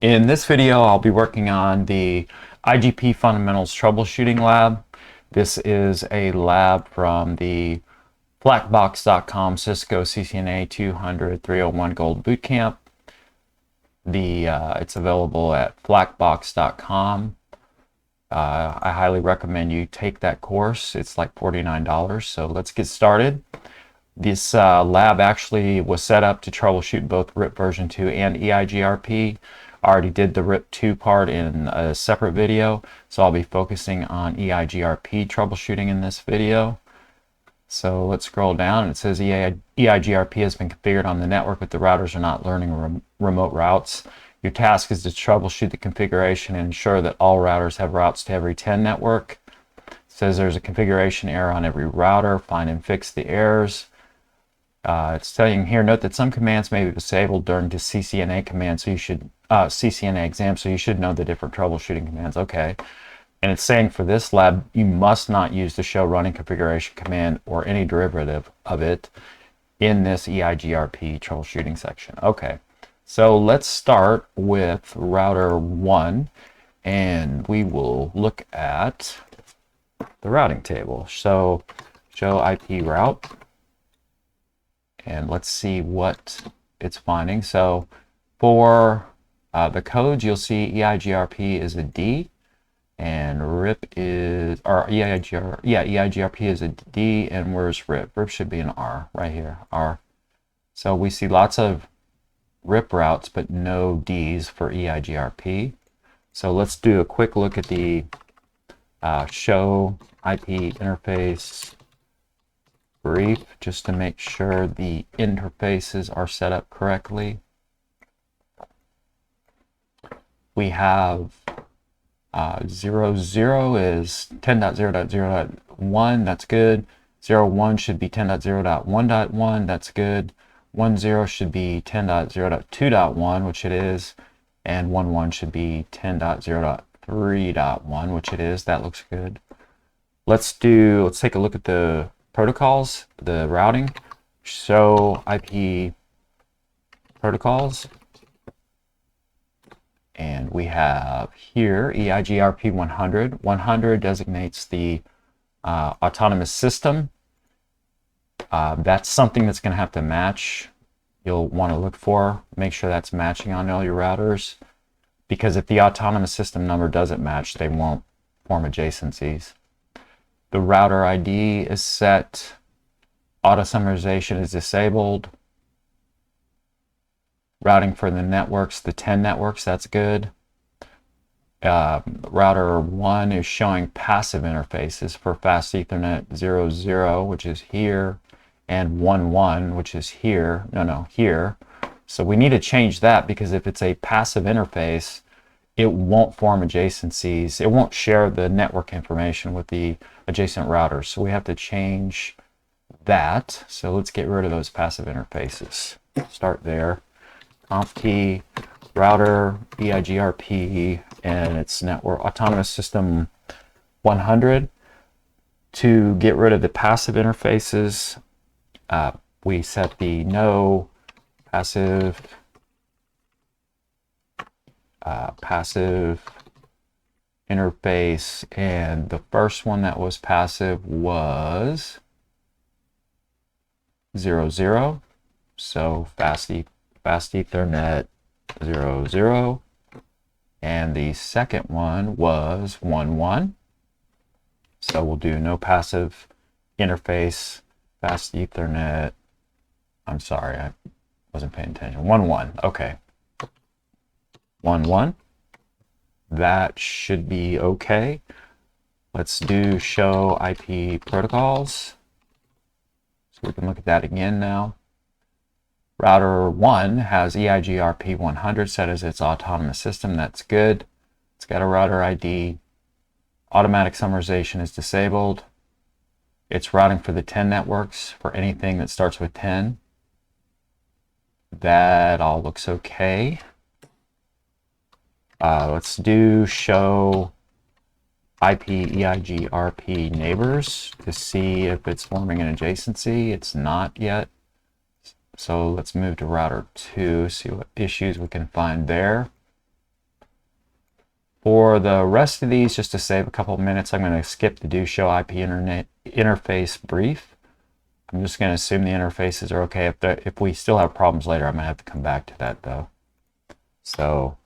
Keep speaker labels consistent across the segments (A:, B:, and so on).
A: In this video, I'll be working on the IGP Fundamentals Troubleshooting Lab. This is a lab from the blackbox.com Cisco CCNA 200-301 Gold Bootcamp. It's available at blackbox.com. I highly recommend you take that course. It's like $49, so let's get started. This lab actually was set up to troubleshoot both RIP version 2 and EIGRP. I already did the RIP 2 part in a separate video, so I'll be focusing on EIGRP troubleshooting in this video. So let's scroll down, and it says EIGRP has been configured on the network, but the routers are not learning remote routes. Your task is to troubleshoot the configuration and ensure that all routers have routes to every 10 network. It says there's a configuration error on every router. Find and fix the errors. It's telling here, note that some commands may be disabled during the CCNA command, so you should CCNA exam, so you should know the different troubleshooting commands. Okay, and it's saying for this lab, you must not use the show running configuration command or any derivative of it in this EIGRP troubleshooting section. Okay, so let's start with router 1, and we will look at the routing table. So show IP route. And let's see what it's finding. So for the codes, you'll see EIGRP is a D, and RIP is, or EIGRP is a D, and where's RIP? RIP should be an R right here, R. So we see lots of RIP routes, but no Ds for EIGRP. So let's do a quick look at the show IP interface brief, just to make sure the interfaces are set up correctly. We have 00 is 10.0.0.1, that's good. 01 should be 10.0.1.1, that's good. 10 should be 10.0.2.1, which it is, and 11 should be 10.0.3.1, which it is. That looks good. Let's take a look at the protocols, the routing. Show IP protocols, and we have here EIGRP 100. 100 designates the autonomous system. That's something that's going to have to match. You'll want to look for, make sure that's matching on all your routers, because if the autonomous system number doesn't match, they won't form adjacencies. The router ID is set. Auto summarization is disabled. Routing for the networks, the 10 networks, that's good. Router 1 is showing passive interfaces for fast Ethernet 00, which is here, and 11, which is here. Here. So we need to change that, because if it's a passive interface, it won't form adjacencies. It won't share the network information with the adjacent routers. So we have to change that. So let's get rid of those passive interfaces. Start there. Conft router EIGRP, and it's network autonomous system 100. To get rid of the passive interfaces, we set the no passive interface, and the first one that was passive was 00. So fast Ethernet 00, and the second one was 11. So we'll do no passive interface fast Ethernet. I'm sorry, I wasn't paying attention. 11. Okay. 11. That should be okay. Let's do show IP protocols. So we can look at that again now. Router 1 has EIGRP 100 set as its autonomous system. That's good. It's got a router ID. Automatic summarization is disabled. It's routing for the 10 networks for anything that starts with 10. That all looks okay. Let's do show IP EIGRP neighbors to see if it's forming an adjacency. It's not yet. So let's move to router 2, see what issues we can find there. For the rest of these, just to save a couple of minutes, I'm going to skip the do show IP internet interface brief. I'm just going to assume the interfaces are okay. If we still have problems later, I'm going to have to come back to that though. So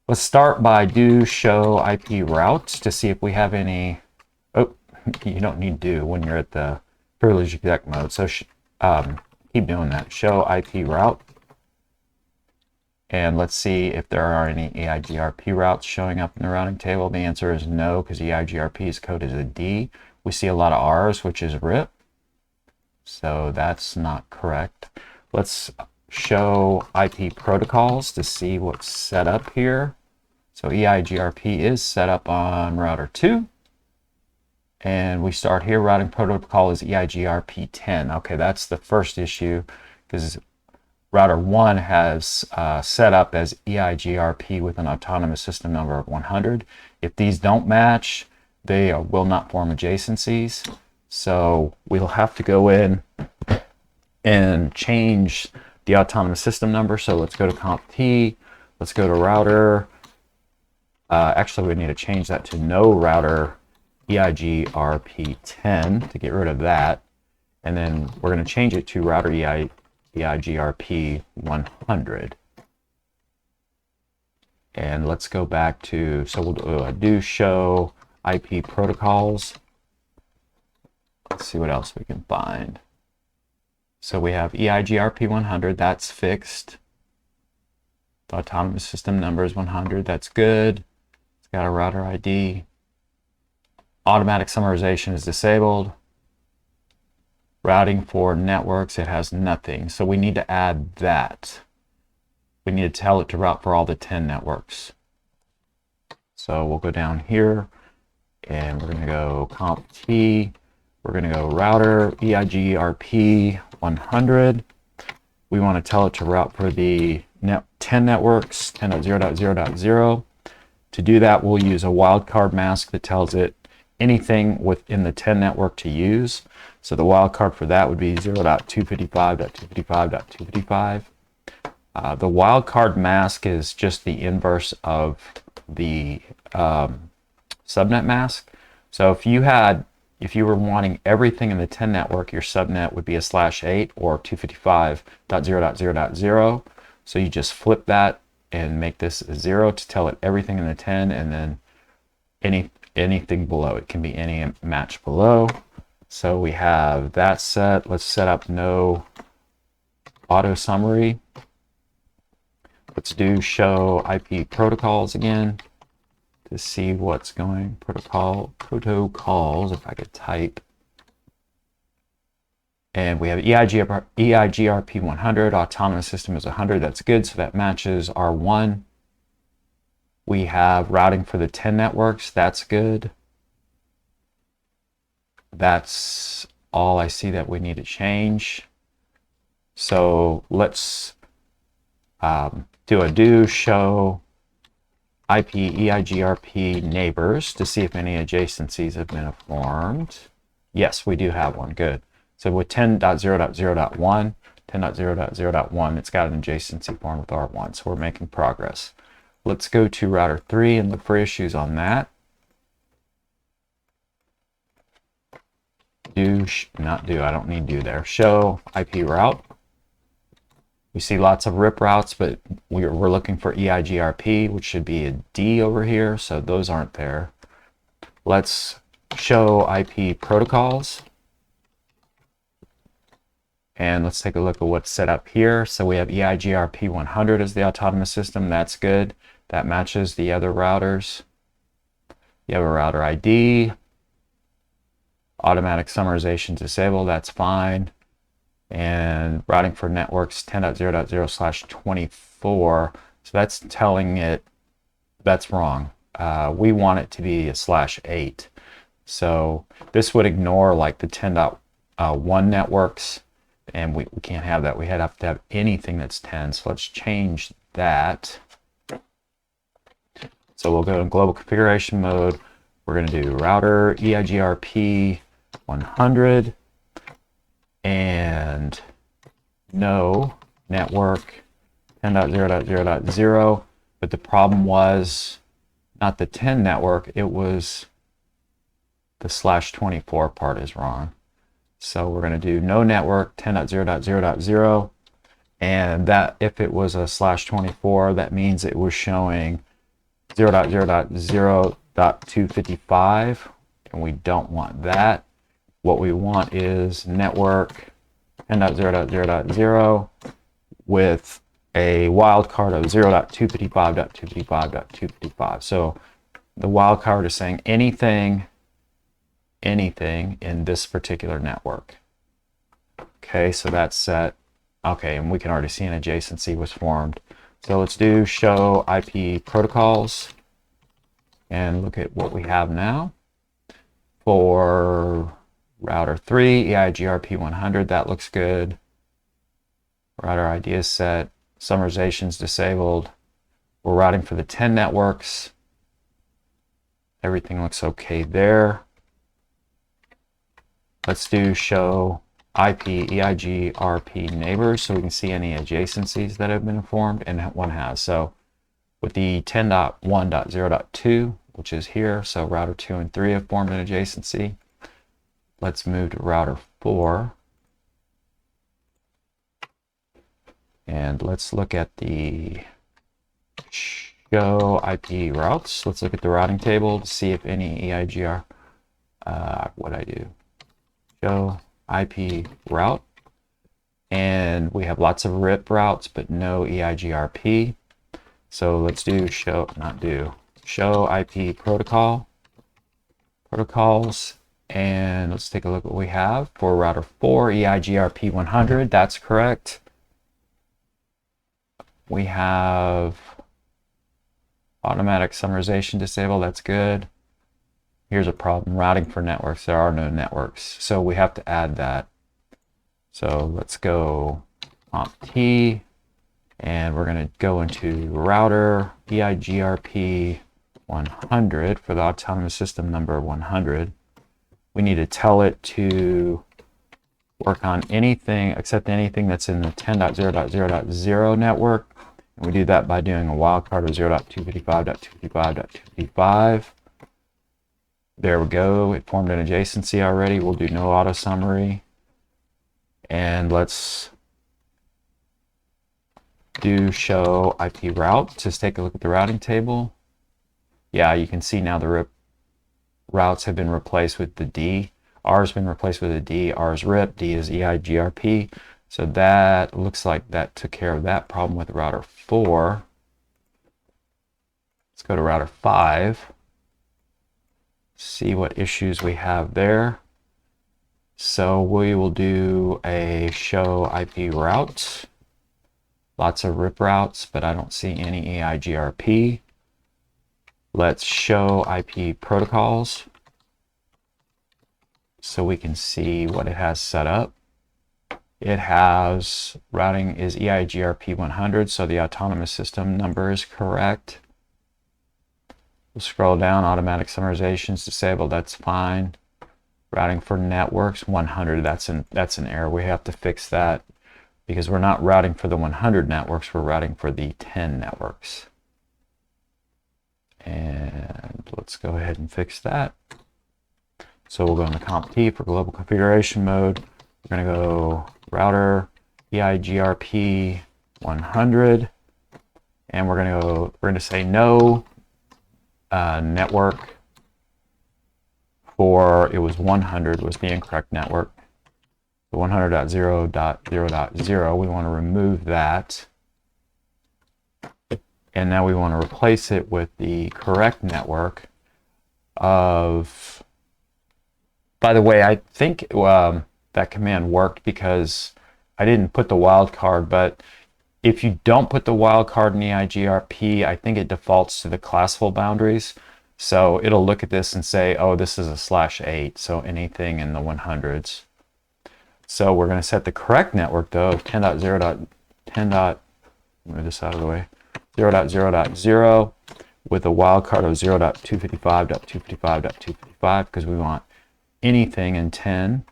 A: let's start by do show IP routes to see if we have any. Oh, you don't need do when you're at the privilege exec mode. So keep doing that. Show IP route. And let's see if there are any EIGRP routes showing up in the routing table. The answer is no, because EIGRP is coded as a D. We see a lot of R's, which is RIP. So that's not correct. Let's show IP protocols to see what's set up here. So EIGRP is set up on router 2. And we start here. Routing protocol is EIGRP 10. Okay, that's the first issue, because router 1 has set up as EIGRP with an autonomous system number of 100. If these don't match, they will not form adjacencies. So we'll have to go in and change the autonomous system number. So let's go to comp T, let's go to router. Actually, we need to change that to no router EIGRP 10 to get rid of that. And then we're going to change it to router EIGRP 100. And let's go back to, so we'll do show IP protocols. Let's see what else we can find. So we have EIGRP 100, that's fixed. The autonomous system number is 100, that's good. It's got a router ID. Automatic summarization is disabled. Routing for networks, it has nothing. So we need to add that. We need to tell it to route for all the 10 networks. So we'll go down here and we're going to go comp T. We're going to go router EIGRP 100. We want to tell it to route for the 10 networks, 10.0.0.0. To do that, we'll use a wildcard mask that tells it anything within the 10 network to use. So the wildcard for that would be 0.255.255.255. The wildcard mask is just the inverse of the subnet mask. So if you were wanting everything in the 10 network, your subnet would be a /8 or 255.0.0.0. So you just flip that and make this a 0 to tell it everything in the 10, and then anything below. It can be any match below. So we have that set. Let's set up no auto summary. Let's do show IP protocols again to see what's going. Protocols, if I could type. And we have EIGRP 100, autonomous system is 100, that's good, so that matches R1. We have routing for the 10 networks, that's good. That's all I see that we need to change. So let's do show IP EIGRP neighbors to see if any adjacencies have been formed. Yes, we do have one, good. So with 10.0.0.1, 10.0.0.1, it's got an adjacency formed with R1, so we're making progress. Let's go to router 3 and look for issues on that. Not do, I don't need do there. Show IP route. We see lots of RIP routes, but we're looking for EIGRP, which should be a D over here, so those aren't there. Let's show IP protocols. And let's take a look at what's set up here. So we have EIGRP 100 as the autonomous system. That's good. That matches the other routers. You have a router ID. Automatic summarization disabled. That's fine. And routing for networks 10.0.0/24. So that's telling it that's wrong. We want it to be a /8. So this would ignore like the 10.1 networks. And we can't have that. We have to have anything that's 10. So let's change that. So we'll go in global configuration mode. We're going to do router EIGRP 100 and no network 10.0.0.0. But the problem was not the 10 network, it was the /24 part is wrong. So we're going to do no network 10.0.0.0, and that if it was a /24, that means it was showing 0.0.0.255, and we don't want that. What we want is network 10.0.0.0 with a wildcard of 0.255.255.255. So the wildcard is saying anything in this particular network. Okay, so that's set. Okay, and we can already see an adjacency was formed. So let's do show IP protocols and look at what we have now. For router 3, EIGRP 100, that looks good. Router ID is set. Summarization's disabled. We're routing for the 10 networks. Everything looks okay there. Let's do show IP EIGRP neighbors so we can see any adjacencies that have been formed, and one has. So with the 10.1.0.2, which is here, so router 2 and 3 have formed an adjacency. Let's move to router 4. And let's look at the show IP routes. Let's look at the routing table to see if any EIGR, what I do, show IP route. And we have lots of RIP routes, but no EIGRP. So let's do show IP protocols. And let's take a look at what we have for router 4, EIGRP 100. That's correct. We have automatic summarization disabled. That's good. Here's a problem. Routing for networks. There are no networks. So we have to add that. So let's go T, and we're going to go into router EIGRP 100 for the autonomous system number 100. We need to tell it to work on anything except anything that's in the 10.0.0.0 network. And we do that by doing a wildcard of 0.255.255.255. There we go. It formed an adjacency already. We'll do no auto summary. And let's do show IP route. Just take a look at the routing table. Yeah, you can see now the routes have been replaced with the D. R has been replaced with a D. R is RIP. D is EIGRP. So that looks like that took care of that problem with router 4. Let's go to router 5. See what issues we have there. So we will do a show IP route. Lots of RIP routes, but I don't see any EIGRP. Let's show IP protocols so we can see what it has set up. It has routing is EIGRP 100, so the autonomous system number is correct. We'll scroll down, automatic summarization is disabled, that's fine. Routing for networks 100, that's an error. We have to fix that because we're not routing for the 100 networks, we're routing for the 10 networks. And let's go ahead and fix that. So we'll go into Comp T for global configuration mode. We're going to go router EIGRP 100, and we're going to say no network for, it was 100 was the incorrect network. The 100.0.0.0, we want to remove that. And now we want to replace it with the correct network of, by the way, I think that command worked because I didn't put the wildcard, but if you don't put the wildcard in EIGRP, I think it defaults to the classful boundaries. So it'll look at this and say, oh, this is a /8, so anything in the 100s. So we're going to set the correct network though, 10.0.10. Move this out of the way. 0.0.0 with a wildcard of 0.255.255.255 because we want anything in 10.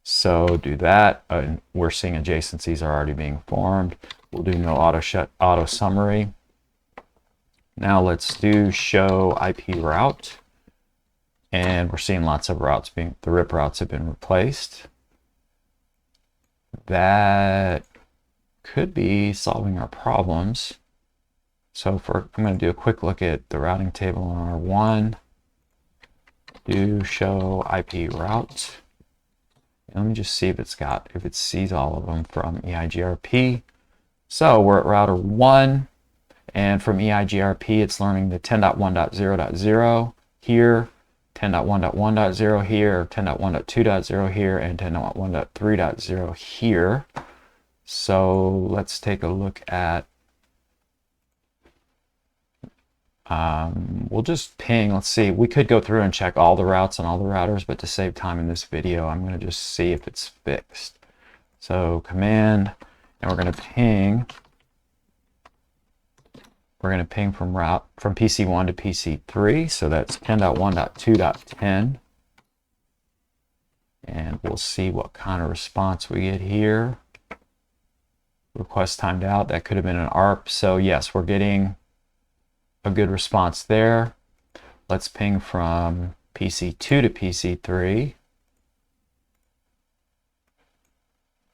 A: So do that. We're seeing adjacencies are already being formed. We'll do no auto summary. Now let's do show IP route. And we're seeing lots of routes the RIP routes have been replaced. That could be solving our problems. So I'm going to do a quick look at the routing table on R1. Do show IP route. And let me just see if it sees all of them from EIGRP. So we're at router 1, and from EIGRP it's learning the 10.1.0.0 here, 10.1.1.0 here, 10.1.2.0 here, and 10.1.3.0 here. So let's take a look at, we'll just ping, let's see, we could go through and check all the routes on all the routers, but to save time in this video, I'm going to just see if it's fixed. So command, and we're going to ping. We're going to ping from PC1 to PC3, so that's 10.1.2.10. And we'll see what kind of response we get here. Request timed out, that could have been an ARP. So yes, we're getting a good response there. Let's ping from PC2 to PC3.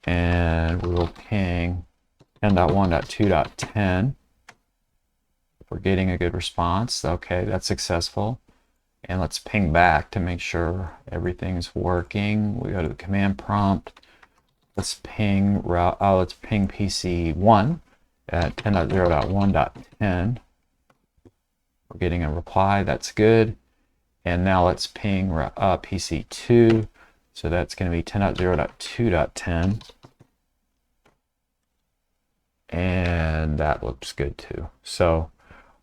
A: And we'll ping 10.1.2.10. We're getting a good response. Okay, that's successful. And let's ping back to make sure everything's working. We go to the command prompt. Let's ping PC1 at 10.0.1.10. We're getting a reply. That's good. And now let's ping PC2. So that's going to be 10.0.2.10. And that looks good too. So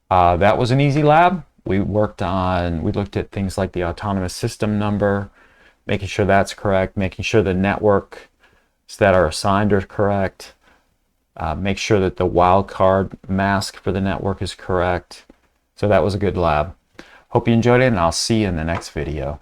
A: that was an easy lab. We looked at things like the autonomous system number, making sure that's correct, making sure the networks that are assigned are correct, make sure that the wildcard mask for the network is correct. So that was a good lab. Hope you enjoyed it, and I'll see you in the next video.